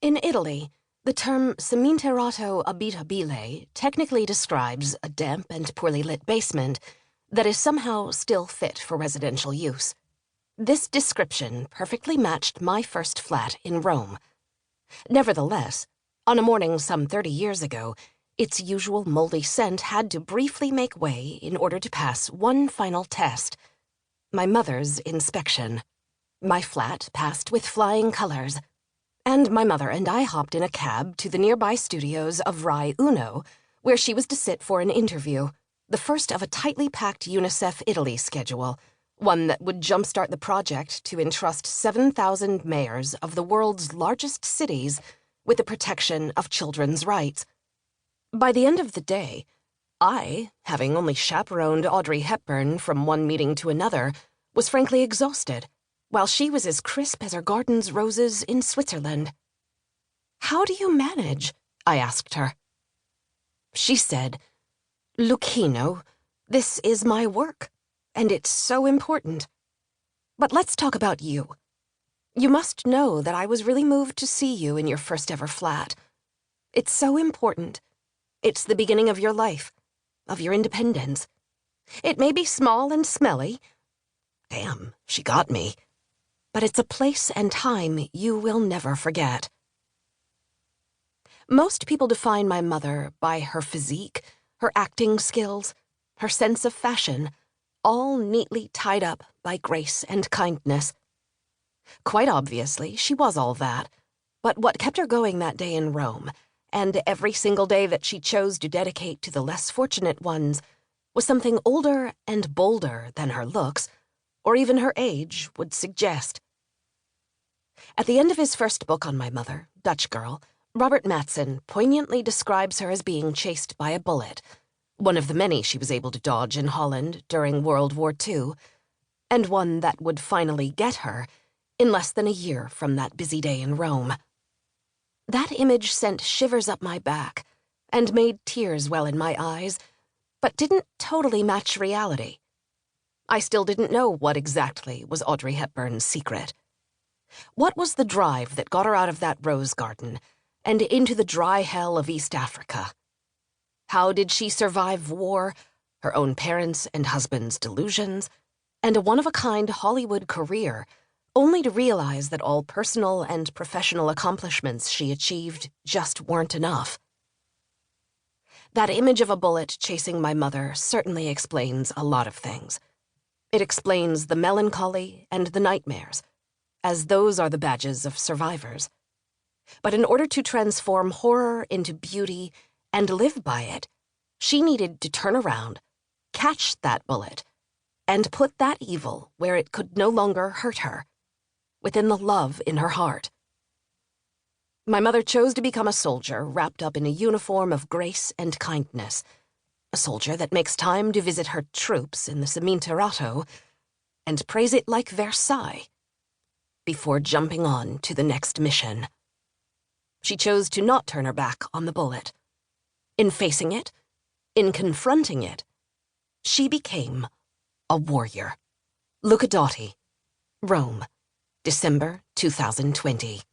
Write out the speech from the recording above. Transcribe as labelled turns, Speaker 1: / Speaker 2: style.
Speaker 1: In Italy, the term seminterrato abitabile technically describes a damp and poorly lit basement that is somehow still fit for residential use. This description perfectly matched my first flat in Rome. Nevertheless, on a morning some 30 years ago, its usual moldy scent had to briefly make way in order to pass one final test: my mother's inspection. My flat passed with flying colors, and my mother and I hopped in a cab to the nearby studios of Rai Uno, where she was to sit for an interview, the first of a tightly packed UNICEF Italy schedule, one that would jumpstart the project to entrust 7,000 mayors of the world's largest cities with the protection of children's rights. By the end of the day, I, having only chaperoned Audrey Hepburn from one meeting to another, was frankly exhausted, while she was as crisp as her garden's roses in Switzerland. "How do you manage?" I asked her. She said, "Lucchino, this is my work, and it's so important. But let's talk about you. You must know that I was really moved to see you in your first ever flat. It's so important. It's the beginning of your life, of your independence. It may be small and smelly. Damn, she got me. But it's a place and time you will never forget." Most people define my mother by her physique, her acting skills, her sense of fashion, all neatly tied up by grace and kindness. Quite obviously, she was all that, but what kept her going that day in Rome, and every single day that she chose to dedicate to the less fortunate ones, was something older and bolder than her looks, or even her age, would suggest. At the end of his first book on my mother, Dutch Girl, Robert Matzen poignantly describes her as being chased by a bullet, one of the many she was able to dodge in Holland during World War II, and one that would finally get her in less than a year from that busy day in Rome. That image sent shivers up my back and made tears well in my eyes, but didn't totally match reality. I still didn't know what exactly was Audrey Hepburn's secret. What was the drive that got her out of that rose garden and into the dry hell of East Africa? How did she survive war, her own parents' and husband's delusions, and a one-of-a-kind Hollywood career, only to realize that all personal and professional accomplishments she achieved just weren't enough? That image of a bullet chasing my mother certainly explains a lot of things. It explains the melancholy and the nightmares, as those are the badges of survivors. But in order to transform horror into beauty and live by it, she needed to turn around, catch that bullet, and put that evil where it could no longer hurt her, within the love in her heart. My mother chose to become a soldier wrapped up in a uniform of grace and kindness, a soldier that makes time to visit her troops in the seminterrato and praise it like Versailles, before jumping on to the next mission. She chose to not turn her back on the bullet. In facing it, in confronting it, she became a warrior. Luca Dotti, Rome, December 2020.